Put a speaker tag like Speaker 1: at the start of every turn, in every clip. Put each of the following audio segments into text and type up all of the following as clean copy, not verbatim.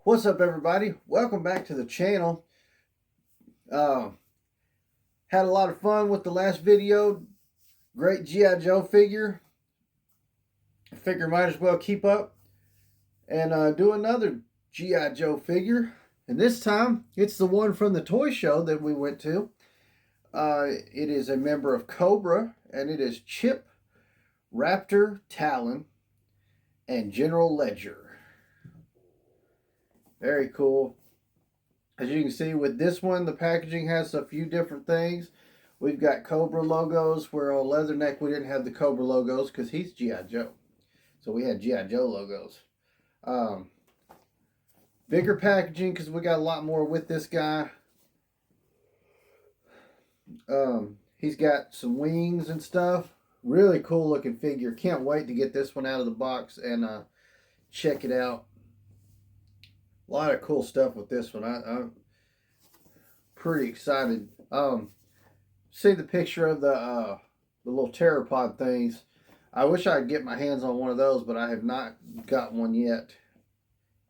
Speaker 1: What's up, everybody? Welcome back to the channel. Had a lot of fun with the last video. Great G.I. Joe figure. I figure might as well keep up and do another G.I. Joe figure. And this time, it's the one from the toy show that we went to. It is a member of Cobra, and it is Chip, Raptor, Talon, and General Ledger. Very cool. As you can see with this one, the packaging has a few different things. We've got Cobra logos, where on Leatherneck we didn't have the Cobra logos because he's G.I. Joe. So we had G.I. Joe logos. Bigger packaging because we got a lot more with this guy. He's got some wings and stuff. Really cool looking figure. Can't wait to get this one out of the box and check it out. A lot of cool stuff with this one. I'm pretty excited. See the picture of the little pteropod things. I wish I could get my hands on one of those, but I have not got one yet.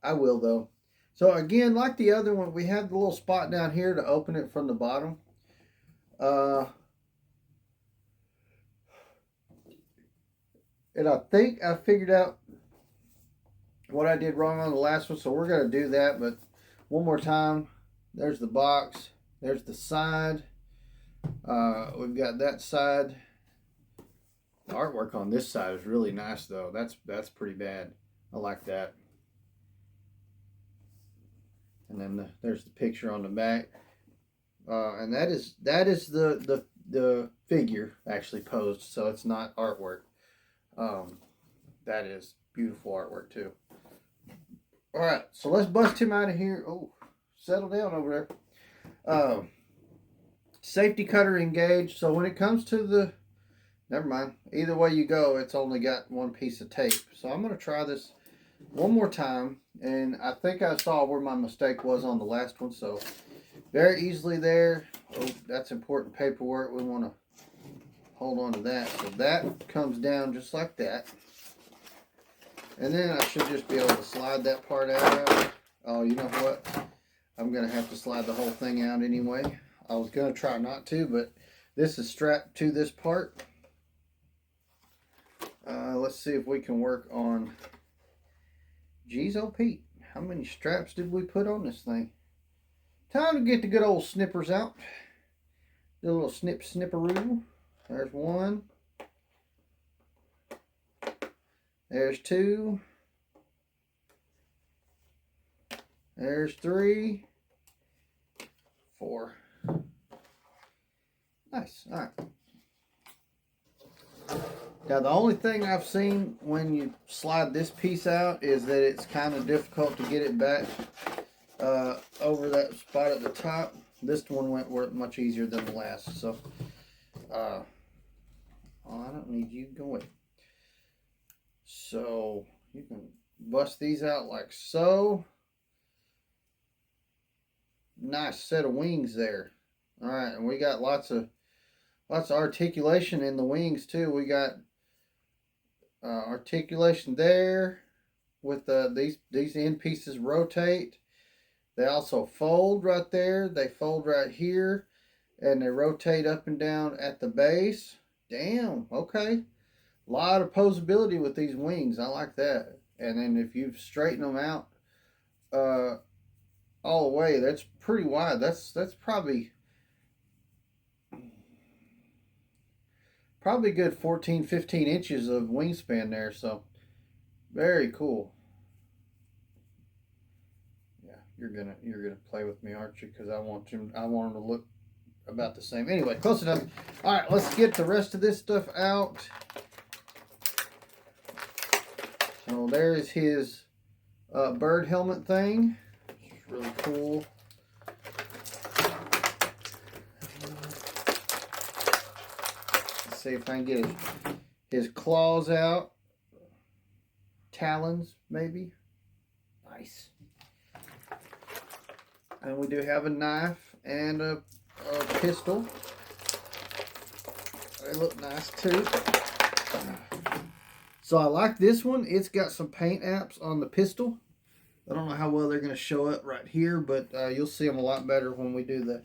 Speaker 1: I will, though. So again, like the other one, we have the little spot down here to open it from the bottom. And I think I figured out what I did wrong on the last one, so we're going to do that. But one more time, there's the box, there's the side. We've got that side. The artwork on this side is really nice, though. That's pretty bad. I like that. And then there's the picture on the back, and that is the figure actually posed, so it's not artwork. That is beautiful artwork too. All right, so let's bust him out of here. Oh, settle down over there. Safety cutter engaged. So when it comes to the, never mind. Either way you go, it's only got one piece of tape. So I'm going to try this one more time. And I think I saw where my mistake was on the last one. So very easily there. Oh, that's important paperwork. We want to hold on to that. So that comes down just like that. And then I should just be able to slide that part out. Oh, you know what? I'm going to have to slide the whole thing out anyway. I was going to try not to, but this is strapped to this part. Let's see if we can work on... Geez, oh Pete, how many straps did we put on this thing? Time to get the good old snippers out. Do a little snipperoo. There's one. There's two. There's three. Four. Nice. All right. Now, the only thing I've seen when you slide this piece out is that it's kind of difficult to get it back over that spot at the top. This one went much easier than the last. So, oh, I don't need you going. So you can bust these out like so. Nice set of wings there. All right, and we got lots of articulation in the wings too. We got articulation there with these end pieces rotate. They also fold right there. They fold right here, and they rotate up and down at the base. Damn. Okay. A lot of posability with these wings. I like that. And then if you straighten them out all the way, that's pretty wide. That's probably good 14, 15 inches of wingspan there. So very cool. Yeah, you're gonna play with me, aren't you? Because I want them to look about the same. Anyway, close enough. All right, let's get the rest of this stuff out. So there's his bird helmet thing. It's really cool. Let's see if I can get his claws out. Talons, maybe. Nice. And we do have a knife and a pistol. They look nice too. So I like this one. It's got some paint apps on the pistol. I don't know how well they're going to show up right here, but you'll see them a lot better when we do the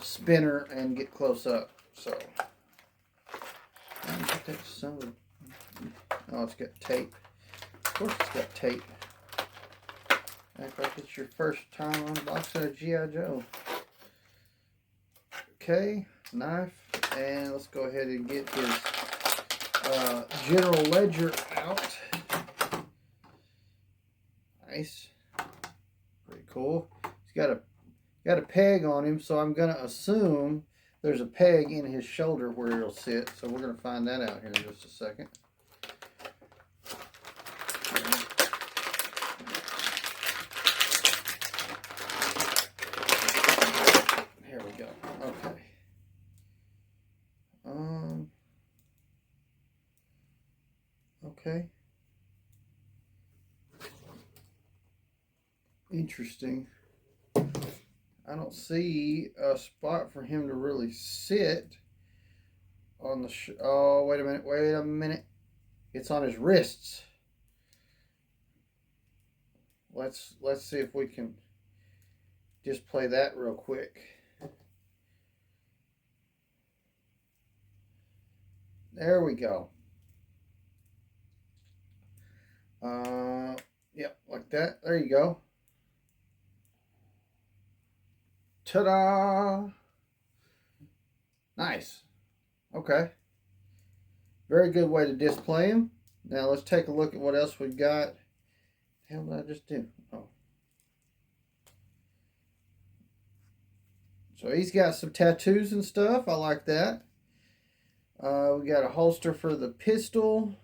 Speaker 1: spinner and get close up. So, oh, it's got tape. Of course it's got tape. Act like it's your first time unboxing a G.I. Joe. Okay, knife, and let's go ahead and get his General Ledger out. Nice, pretty cool. He's got a peg on him, so I'm gonna assume there's a peg in his shoulder where it'll sit. So we're gonna find that out here in just a second. Here we go. Okay. Okay. Interesting. I don't see a spot for him to really sit on the oh, wait a minute. It's on his wrists. Let's see if we can just play that real quick. There we go. Yep, like that. There you go. Ta-da! Nice. Okay. Very good way to display him. Now let's take a look at what else we've got. The hell did I just do? Oh. So he's got some tattoos and stuff. I like that. We got a holster for the pistol.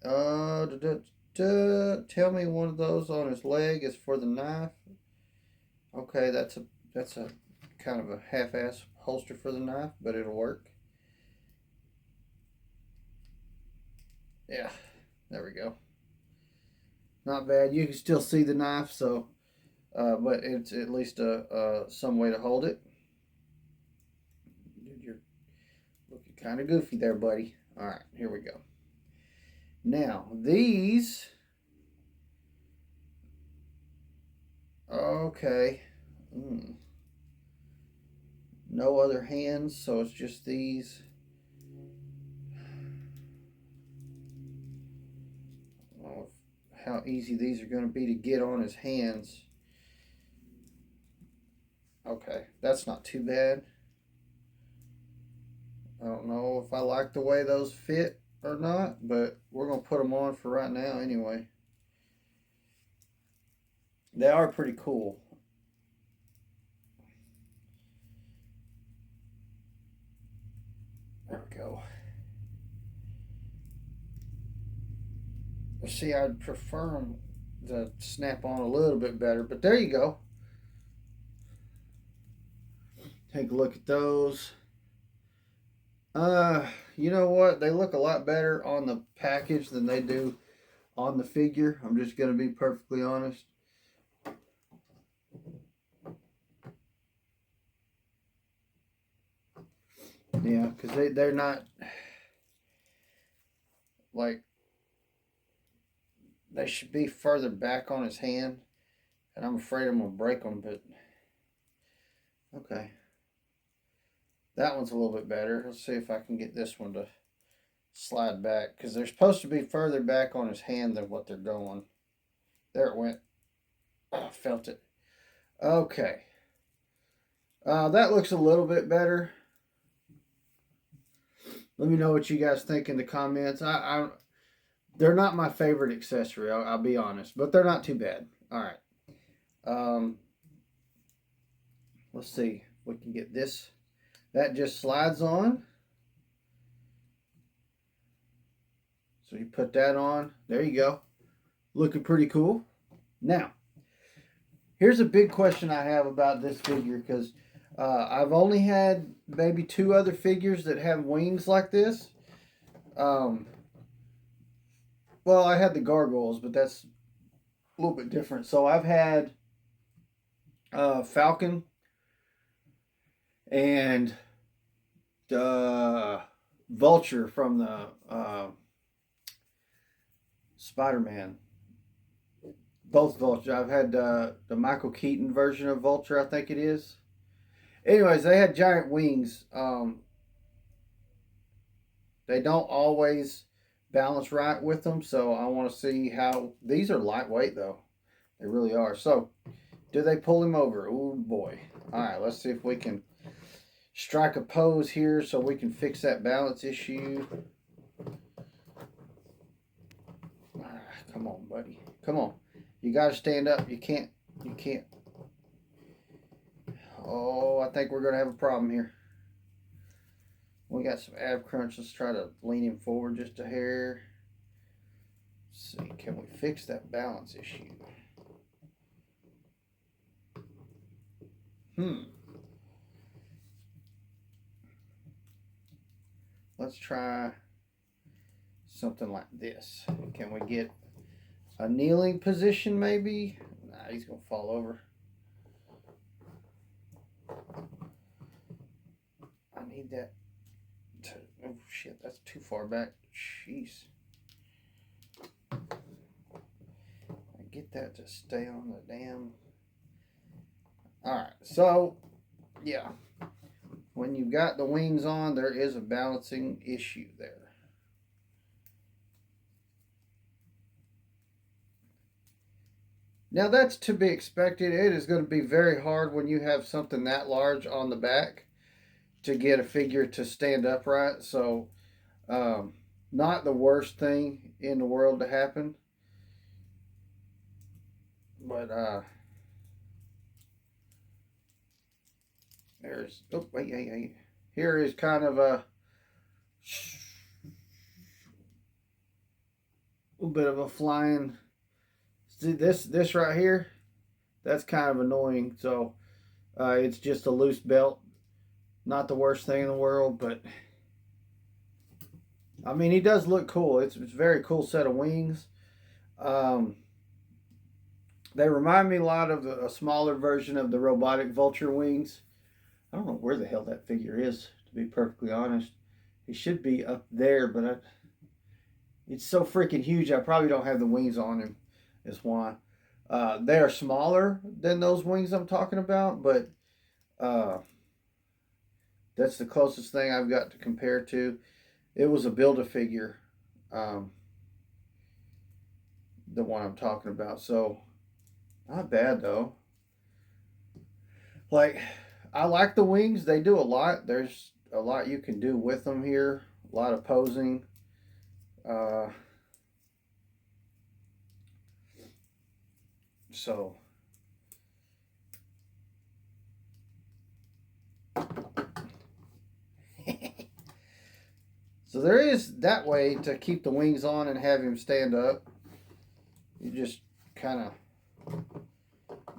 Speaker 1: Tell me one of those on his leg is for the knife. Okay, that's a kind of a half-ass holster for the knife, but it'll work. Yeah, there we go. Not bad. You can still see the knife, so but it's at least some way to hold it. Dude, you're looking kind of goofy there, buddy. All right, here we go. Now these. Okay. No other hands, so it's just these. I don't know how easy these are going to be to get on his hands. Okay, that's not too bad. I don't know if I like the way those fit or not, but we're going to put them on for right now anyway. They are pretty cool. There we go. See, I'd prefer them to snap on a little bit better, but there you go. Take a look at those. You know what? They look a lot better on the package than they do on the figure. I'm just going to be perfectly honest. Yeah, because they're not like, they should be further back on his hand, and I'm afraid I'm going to break them, but okay. That one's a little bit better. Let's see if I can get this one to slide back, because they're supposed to be further back on his hand than what they're going. There it went. Oh, I felt it. Okay. That looks a little bit better. Let me know what you guys think in the comments. They're not my favorite accessory, I'll be honest, but they're not too bad. All right. Let's see if we can get this. That just slides on. So you put that on. There you go. Looking pretty cool. Now, here's a big question I have about this figure, because I've only had maybe 2 other figures that have wings like this. Well, I had the gargoyles, but that's a little bit different. So I've had Falcon and Vulture from the Spider-Man. Both Vulture. I've had the Michael Keaton version of Vulture, I think it is. Anyways, they had giant wings. They don't always balance right with them, so I want to see how... These are lightweight, though. They really are. So, do they pull him over? Oh, boy. All right, let's see if we can strike a pose here so we can fix that balance issue. Come on, buddy. Come on. You got to stand up. You can't. Oh, I think we're going to have a problem here. We got some ab crunch. Let's try to lean him forward just a hair. Let's see, can we fix that balance issue? Let's try something like this. Can we get a kneeling position maybe? Nah, he's going to fall over. I need that. Oh, shit, that's too far back. Jeez. Get that to stay on the damn... Alright, so, yeah. When you've got the wings on, there is a balancing issue there. Now, that's to be expected. It is going to be very hard when you have something that large on the back to get a figure to stand upright. So, not the worst thing in the world to happen. But, there's, oh, wait. Here is kind of a little bit of a flying. See this right here? That's kind of annoying. So, it's just a loose belt. Not the worst thing in the world, but I mean, he does look cool. It's a very cool set of wings. They remind me a lot of a smaller version of the robotic Vulture wings. I don't know where the hell that figure is, to be perfectly honest. He should be up there, but it's so freaking huge, I probably don't have the wings on him, is why. They are smaller than those wings I'm talking about, but that's the closest thing I've got to compare to. It was a Build-A-Figure, the one I'm talking about. So, not bad, though. Like, I like the wings. They do a lot. There's a lot you can do with them here. A lot of posing. So, so there is that way to keep the wings on and have him stand up. You just kind of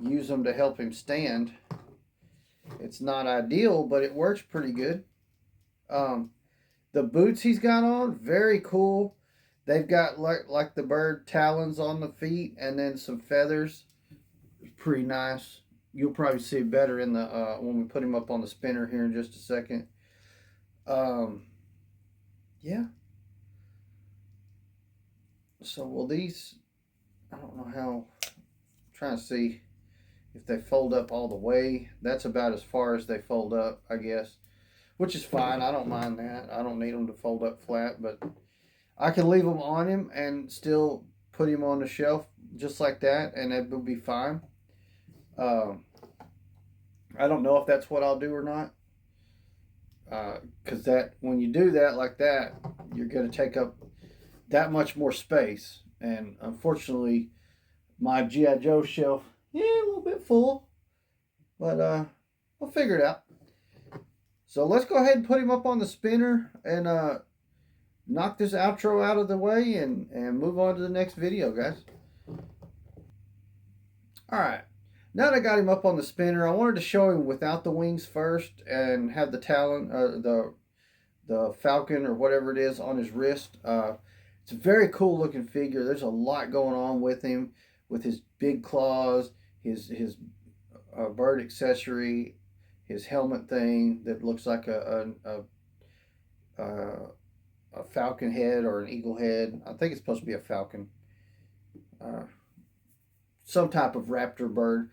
Speaker 1: use them to help him stand. It's not ideal, but it works pretty good. The boots he's got on, very cool. They've got like the bird talons on the feet and then some feathers. Pretty nice. You'll probably see it better in the when we put him up on the spinner here in just a second. Yeah. So will these? I don't know how. I'm trying to see if they fold up all the way. That's about as far as they fold up, I guess. Which is fine. I don't mind that. I don't need them to fold up flat, but I can leave them on him and still put him on the shelf just like that, and it will be fine. I don't know if that's what I'll do or not. Because when you do that like that, you're going to take up that much more space. And unfortunately, my G.I. Joe shelf, a little bit full. But we'll figure it out. So let's go ahead and put him up on the spinner and knock this outro out of the way and move on to the next video, guys. Alright, now that I got him up on the spinner, I wanted to show him without the wings first and have the Talon, the Falcon or whatever it is on his wrist. It's a very cool looking figure. There's a lot going on with him, with his big claws, his bird accessory, his helmet thing that looks like a falcon head or an eagle head. I think it's supposed to be a falcon. some type of raptor bird.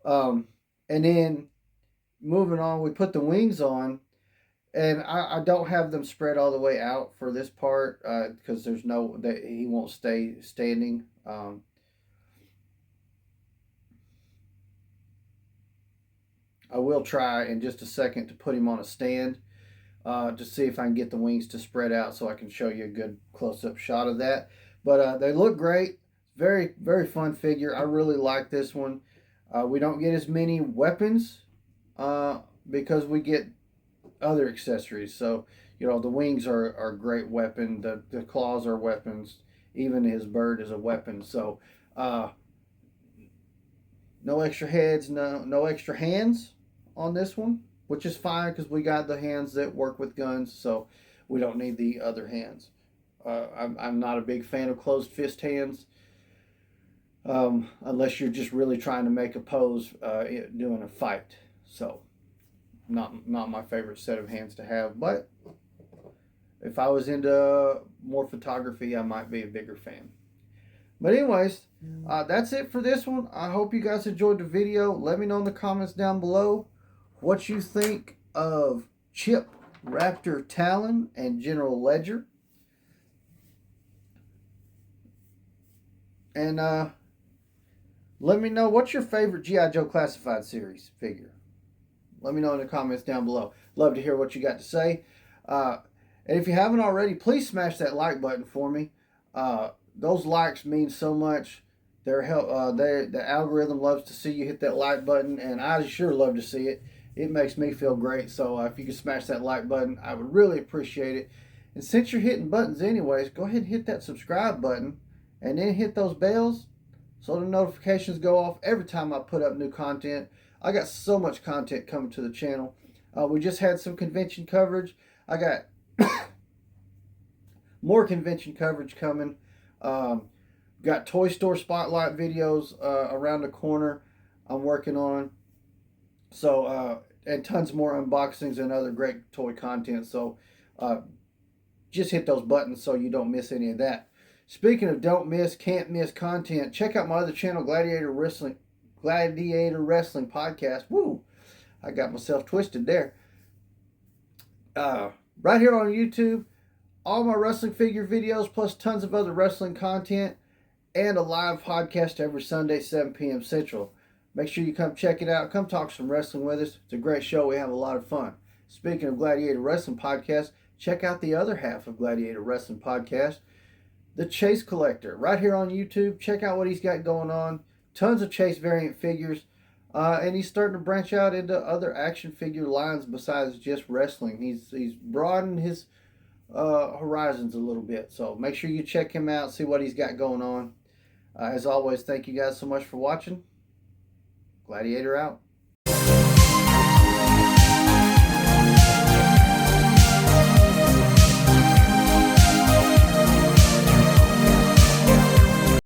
Speaker 1: And then moving on, we put the wings on, and I don't have them spread all the way out for this part because there's no that he won't stay standing. I will try in just a second to put him on a stand to see if I can get the wings to spread out so I can show you a good close-up shot of that. But they look great. Very, very fun figure. I really like this one. We don't get as many weapons because we get other accessories. So, you know, the wings are a great weapon. The claws are weapons. Even his bird is a weapon. So, no extra heads, no extra hands on this one, which is fine because we got the hands that work with guns, so we don't need the other hands. I'm not a big fan of closed fist hands unless you're just really trying to make a pose doing a fight. So not my favorite set of hands to have, but if I was into more photography, I might be a bigger fan. But anyways, that's it for this one. I hope you guys enjoyed the video. Let me know in the comments down below what you think of Chip, Raptor, Talon, and General Ledger. And let me know what's your favorite G.I. Joe Classified series figure. Let me know in the comments down below. Love to hear what you got to say. And if you haven't already, please smash that like button for me. Those likes mean so much. The algorithm loves to see you hit that like button, and I sure love to see it. It makes me feel great. So if you could smash that like button, I would really appreciate it. And since you're hitting buttons anyways, go ahead and hit that subscribe button, and then hit those bells so the notifications go off every time I put up new content. I got so much content coming to the channel. We just had some convention coverage. I got more convention coverage coming. Got toy store spotlight videos around the corner I'm working on. So, and tons more unboxings and other great toy content. So, just hit those buttons so you don't miss any of that. Speaking of can't miss content, check out my other channel, Gladiator Wrestling Podcast. Woo! I got myself twisted there. Right here on YouTube, all my wrestling figure videos, plus tons of other wrestling content, and a live podcast every Sunday, 7 p.m. Central. Make sure you come check it out. Come talk some wrestling with us. It's a great show. We have a lot of fun. Speaking of Gladiator Wrestling Podcast, check out the other half of Gladiator Wrestling Podcast, The Chase Collector, right here on YouTube. Check out what he's got going on. Tons of Chase variant figures. And he's starting to branch out into other action figure lines besides just wrestling. He's broadened his horizons a little bit. So make sure you check him out, see what he's got going on. As always, thank you guys so much for watching. Gladiator out.